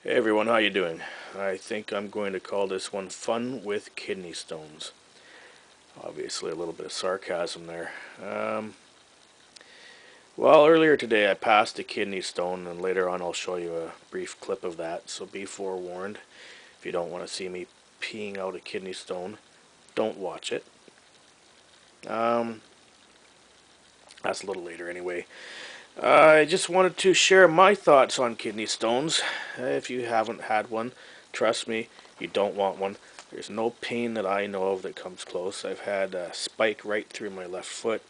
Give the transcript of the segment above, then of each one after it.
Hey everyone, how you doing? I think I'm going to call this one Fun with Kidney Stones. Obviously a little bit of sarcasm there. Well, earlier today I passed a kidney stone, and later on I'll show you a brief clip of that, so be forewarned. If you don't want to see me peeing out a kidney stone, don't watch it. Um, that's a little later anyway. I just wanted to share my thoughts on kidney stones. If you haven't had one, trust me, you don't want one. There's no pain that I know of that comes close. I've had a spike right through my left foot.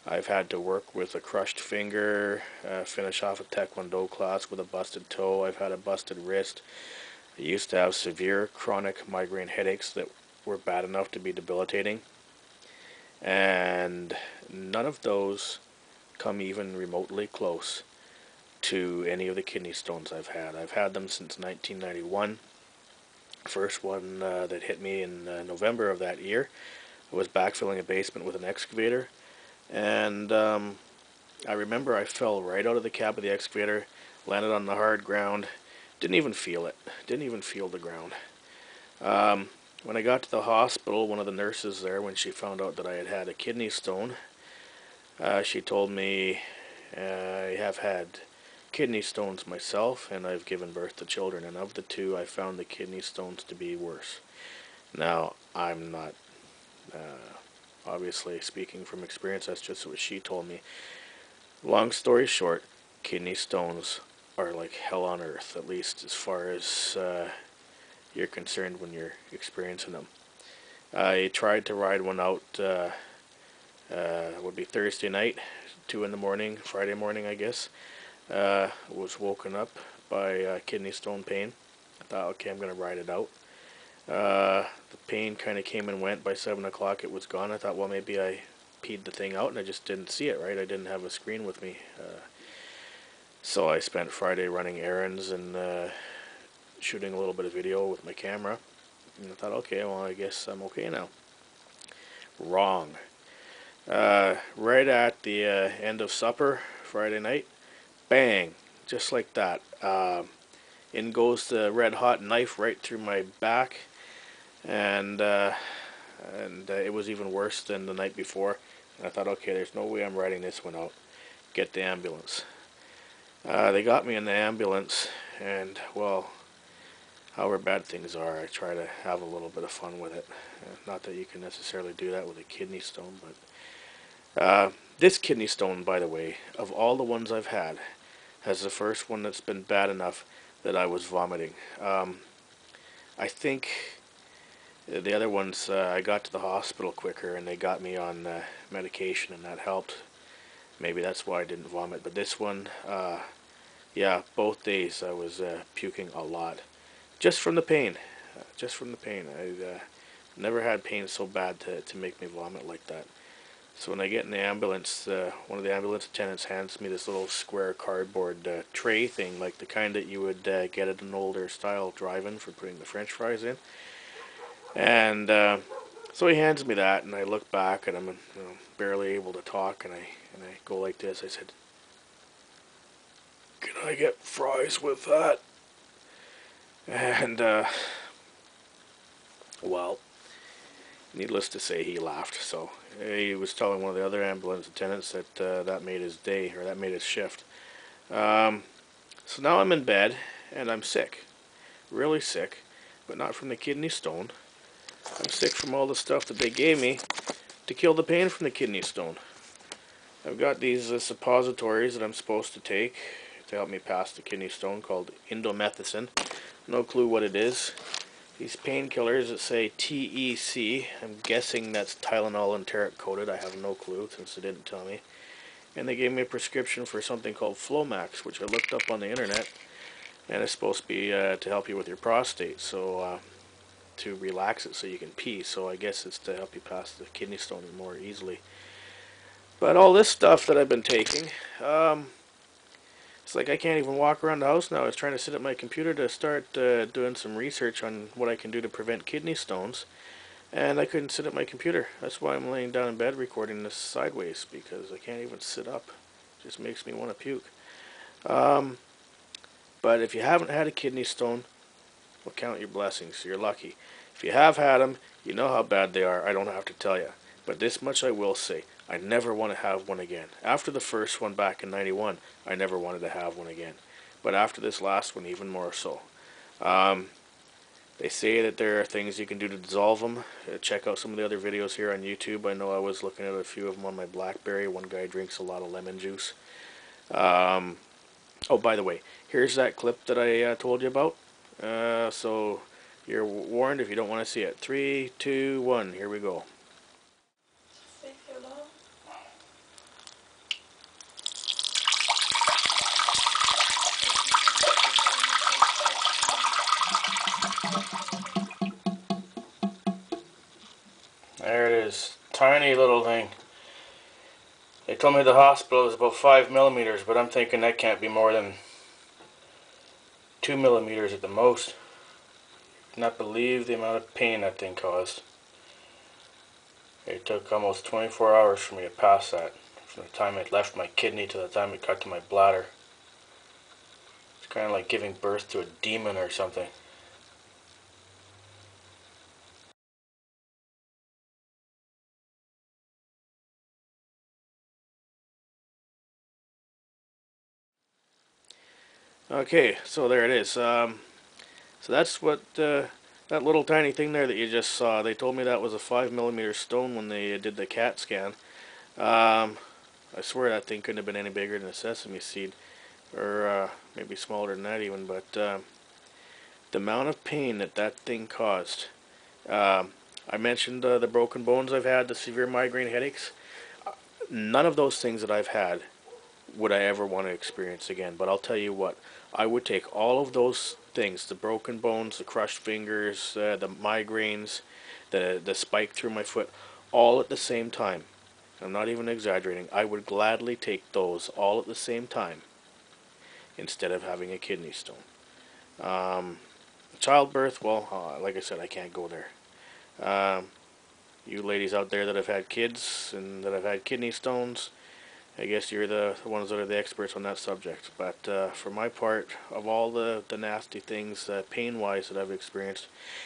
I've had to work with a crushed finger, finish off a taekwondo class with a busted toe. I've had a busted wrist. I used to have severe chronic migraine headaches that were bad enough to be debilitating. And none of those come even remotely close to any of the kidney stones I've had. I've had them since 1991. First one that hit me in November of that year. I was backfilling a basement with an excavator, and I remember I fell right out of the cab of the excavator, landed on the hard ground, didn't even feel it, didn't even feel the ground. When I got to the hospital, one of the nurses there, when she found out that I had had a kidney stone, she told me I have had kidney stones myself, and I've given birth to children, and of the two, I found the kidney stones to be worse. Now, I'm not obviously speaking from experience, that's just what she told me. Long story short, kidney stones are like hell on earth, at least as far as you're concerned when you're experiencing them. I tried to ride one out, it would be Thursday night, 2 in the morning, Friday morning, I guess. Was woken up by kidney stone pain. I thought, okay, I'm going to ride it out. The pain kind of came and went. By 7 o'clock it was gone. I thought, well, maybe I peed the thing out and I just didn't see it, right? I didn't have a screen with me. So I spent Friday running errands and shooting a little bit of video with my camera. And I thought, okay, well, I guess I'm okay now. Wrong. Right at the end of supper, Friday night, bang, just like that. In goes the red hot knife right through my back, and it was even worse than the night before. And I thought, okay, there's no way I'm riding this one out. Get the ambulance. They got me in the ambulance, and well, however bad things are, I try to have a little bit of fun with it. Not that you can necessarily do that with a kidney stone, but this kidney stone, by the way, of all the ones I've had, has the first one that's been bad enough that I was vomiting. I think the other ones, I got to the hospital quicker and they got me on medication, and that helped. Maybe that's why I didn't vomit. But this one, yeah, both days I was puking a lot. Just from the pain. Just from the pain. I never had pain so bad to make me vomit like that. So when I get in the ambulance, one of the ambulance attendants hands me this little square cardboard tray thing, like the kind that you would get at an older style drive-in for putting the French fries in. And so he hands me that, and I look back, and I'm barely able to talk, and I go like this. I said, "Can I get fries with that?" And well, needless to say, he laughed. So he was telling one of the other ambulance attendants that that made his day, or that made his shift. So now I'm in bed, and I'm sick, really sick, but not from the kidney stone. I'm sick from all the stuff that they gave me to kill the pain from the kidney stone. I've got these suppositories that I'm supposed to take to help me pass the kidney stone called indomethacin. No clue what it is. These painkillers that say TEC, I'm guessing that's Tylenol and enteric coated. I have no clue since they didn't tell me. And they gave me a prescription for something called Flomax, which I looked up on the internet, and it's supposed to be to help you with your prostate, so to relax it so you can pee. So I guess it's to help you pass the kidney stone more easily. But all this stuff that I've been taking, it's like I can't even walk around the house now. I was trying to sit at my computer to start doing some research on what I can do to prevent kidney stones, and I couldn't sit at my computer. That's why I'm laying down in bed recording this sideways, because I can't even sit up. It just makes me want to puke. But if you haven't had a kidney stone, well, count your blessings. You're lucky. If you have had them, you know how bad they are. I don't have to tell you. But this much I will say. I never want to have one again. After the first one back in 91, I never wanted to have one again. But after this last one, even more so. Um, they say that there are things you can do to dissolve them. Check out some of the other videos here on YouTube. I know I was looking at a few of them on my BlackBerry. One guy drinks a lot of lemon juice. Oh, by the way, here's that clip that I told you about. So you're warned if you don't want to see it. 3, 2, 1, here we go. There it is. Tiny little thing. They told me the hospital is about 5 millimeters, but I'm thinking that can't be more than 2 millimeters at the most. Not believe the amount of pain that thing caused. It took almost 24 hours for me to pass that. From the time it left my kidney to the time it got to my bladder. It's kind of like giving birth to a demon or something. Okay, so there it is. So that's what that little tiny thing there that you just saw. They told me that was a 5 millimeter stone when they did the CAT scan. I swear that thing couldn't have been any bigger than a sesame seed, or maybe smaller than that even. But the amount of pain that that thing caused. I mentioned the broken bones I've had, the severe migraine headaches. None of those things that I've had would I ever want to experience again. But I'll tell you what, I would take all of those things, the broken bones, the crushed fingers, the migraines, the spike through my foot, all at the same time. I'm not even exaggerating. I would gladly take those all at the same time instead of having a kidney stone. Childbirth, well, like I said, I can't go there. You ladies out there that have had kids and that have had kidney stones, I guess you're the ones that are the experts on that subject. But for my part, of all the nasty things, pain-wise, that I've experienced,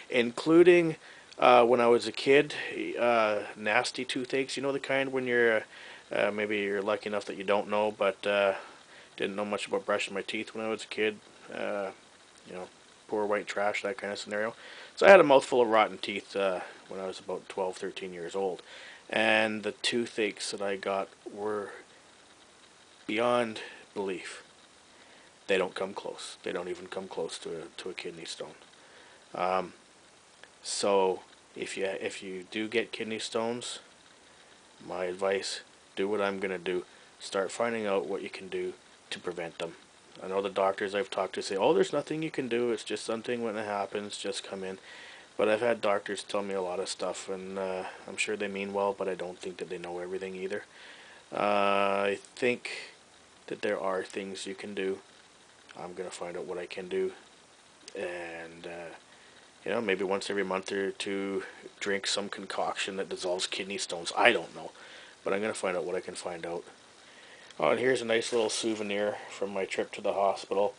including when I was a kid, nasty toothaches, you know the kind when you're, maybe you're lucky enough that you don't know, but didn't know much about brushing my teeth when I was a kid, you know, poor white trash, that kind of scenario. So I had a mouthful of rotten teeth when I was about 12, 13 years old. And the toothaches that I got were beyond belief. They don't come close. They don't even come close to a kidney stone. Um, so if you do get kidney stones, my advice, do what I'm gonna do. Start finding out what you can do to prevent them. I know the doctors I've talked to say, oh, there's nothing you can do. It's just something when it happens, just come in. But I've had doctors tell me a lot of stuff, and I'm sure they mean well, but I don't think that they know everything either. I think that there are things you can do. I'm going to find out what I can do. And, you know, maybe once every month or two, drink some concoction that dissolves kidney stones. I don't know. But I'm going to find out what I can find out. Oh, and here's a nice little souvenir from my trip to the hospital.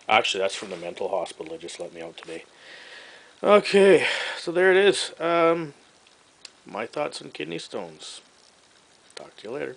Actually, that's from the mental hospital that just let me out today. Okay, so there it is. My thoughts on kidney stones. Talk to you later.